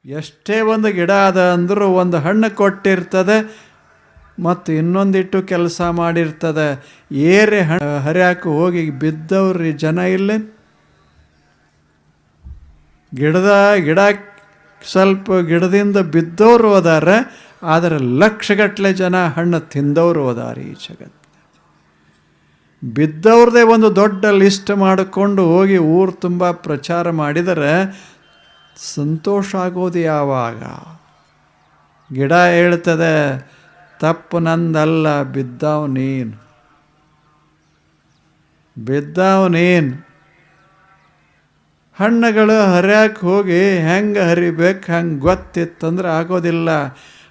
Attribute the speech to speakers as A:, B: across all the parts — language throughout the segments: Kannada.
A: ಎಷ್ಟೇ ಒಂದು ಗಿಡ ಅದ ಅಂದರೂ ಒಂದು ಹಣ್ಣು ಕೊಟ್ಟಿರ್ತದೆ ಮತ್ತು ಇನ್ನೊಂದಿಟ್ಟು ಕೆಲಸ ಮಾಡಿರ್ತದೆ. ಏರೆ ಹರಿಯಾಕೆ ಹೋಗಿ ಬಿದ್ದವ್ರಿ ಜನ ಇಲ್ಲೇ. ಗಿಡ ಸ್ವಲ್ಪ ಗಿಡದಿಂದ ಬಿದ್ದವರು ಅದಾರ, ಆದರೆ ಲಕ್ಷಗಟ್ಟಲೆ ಜನ ಹಣ್ಣು ತಿಂದವರು ಅದಾರ ಈ ಜಗತ್ತು. ಬಿದ್ದವ್ರದೇ ಒಂದು ದೊಡ್ಡ ಲಿಸ್ಟ್ ಮಾಡಿಕೊಂಡು ಹೋಗಿ ಊರು ತುಂಬ ಪ್ರಚಾರ ಮಾಡಿದರೆ ಸಂತೋಷ ಆಗೋದು ಯಾವಾಗ? ಗಿಡ ಹೇಳ್ತದೆ, ತಪ್ಪು ನಂದಲ್ಲ, ಬಿದ್ದಾವ್ ನೀನು. ಹಣ್ಣುಗಳು ಹರಿಯಕ್ಕೆ ಹೋಗಿ ಹೆಂಗೆ ಹರಿಬೇಕು ಹಂಗೆ ಗೊತ್ತಿತ್ತಂದ್ರೆ ಆಗೋದಿಲ್ಲ.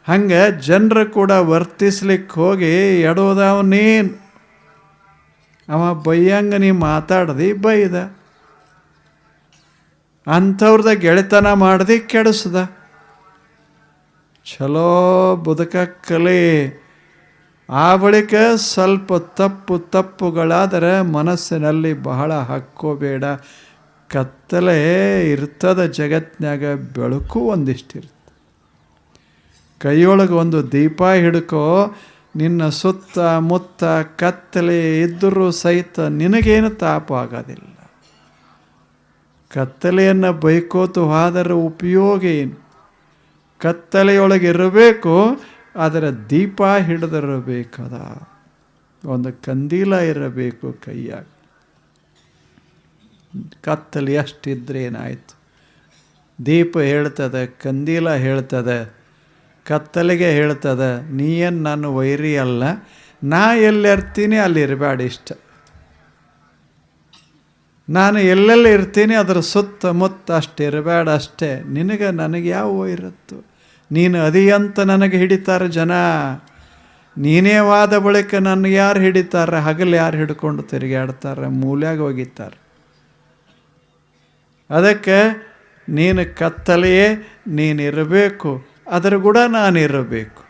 A: ಹಂಗೆ ಜನರು ಕೂಡ ವರ್ತಿಸ್ಲಿಕ್ಕೆ ಹೋಗಿ ಎಡೋದಾವ್ ನೀನು. ಅವ ಬೈಯಂಗೆ ನೀ ಮಾತಾಡ್ದು ಬೈದ, ಅಂಥವ್ರದ ಗೆಳೆತನ ಮಾಡ್ದು ಕೆಡಿಸ್ದ. ಚಲೋ ಬದುಕಕ್ಕಲಿ. ಆ ಬಳಿಕ ಸ್ವಲ್ಪ ತಪ್ಪುಗಳಾದರೆ ಮನಸ್ಸಿನಲ್ಲಿ ಬಹಳ ಹಾಕ್ಕೋಬೇಡ. ಕತ್ತಲೆ ಇರ್ತದ ಜಗತ್ತಿನಾಗ, ಬೆಳಕು ಒಂದಿಷ್ಟಿರ್ತದೆ. ಕೈಯೊಳಗೆ ಒಂದು ದೀಪ ಹಿಡ್ಕೋ, ನಿನ್ನ ಸುತ್ತ ಮುತ್ತ ಕತ್ತಲೆ ಇದ್ದರೂ ಸಹಿತ ನಿನಗೇನು ತಾಪ ಆಗೋದಿಲ್ಲ. ಕತ್ತಲೆಯನ್ನು ಬೈಕೋತು ಹೋದರ ಉಪಯೋಗ ಏನು? ಕತ್ತಲೆಯೊಳಗೆ ಇರಬೇಕು, ಅದರ ದೀಪ ಹಿಡಿದಿರಬೇಕದ, ಒಂದು ಕಂದೀಲ ಇರಬೇಕು ಕೈಯಾಗ. ಕತ್ತಲೆ ಎಷ್ಟಿದ್ರೆ ಏನಾಯ್ತು? ದೀಪ ಹೇಳ್ತದೆ, ಕಂದೀಲ ಹೇಳ್ತದೆ, ಕತ್ತಲೆಗೆ ಹೇಳ್ತದೆ ನೀ ಏನು ನನ್ನ ವೈರಿ ಅಲ್ಲ, ನಾ ಎಲ್ಲಿರ್ತೀನಿ ಅಲ್ಲಿ ಇರಬೇಡ ಇಷ್ಟ. ನಾನು ಎಲ್ಲೆಲ್ಲಿ ಇರ್ತೀನಿ ಅದರ ಸುತ್ತಮುತ್ತ ಅಷ್ಟು ಇರಬೇಡ ಅಷ್ಟೇ. ನಿನಗೆ ನನಗೆ ಯಾವ ವೈರತ್ತು? ನೀನು ಅದಿಯಂತ ನನಗೆ ಹಿಡಿತಾರೆ ಜನ. ನೀನೇ ವಾದ ಬಳಿಕ ನನಗೆ ಯಾರು ಹಿಡಿತಾರೆ? ಹಗಲು ಯಾರು ಹಿಡ್ಕೊಂಡು ತಿರುಗಾಡ್ತಾರೆ? ಮೂಲ್ಯಾಗ ಹೋಗಿದ್ದಾರೆ. ಅದಕ್ಕೆ ನೀನು ಕತ್ತಲೆಯೇ, ನೀನಿರಬೇಕು, ಅದರ ಕೂಡ ನಾನಿರಬೇಕು.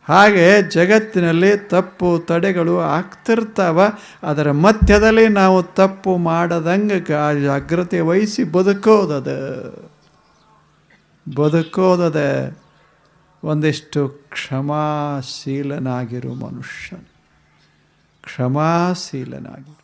A: ಹಾಗೆ ಜಗತ್ತಿನಲ್ಲಿ ತಪ್ಪು ತಡೆಗಳು ಆಗ್ತಿರ್ತಾವ. ಅದರ ಮಧ್ಯದಲ್ಲಿ ನಾವು ತಪ್ಪು ಮಾಡದಂಗೆ ಜಾಗ್ರತೆ ವಹಿಸಿ ಬದುಕೋದದ ಒಂದಿಷ್ಟು ಕ್ಷಮಾಶೀಲನಾಗಿರು ಮನುಷ್ಯನು, ಕ್ಷಮಾಶೀಲನಾಗಿರು.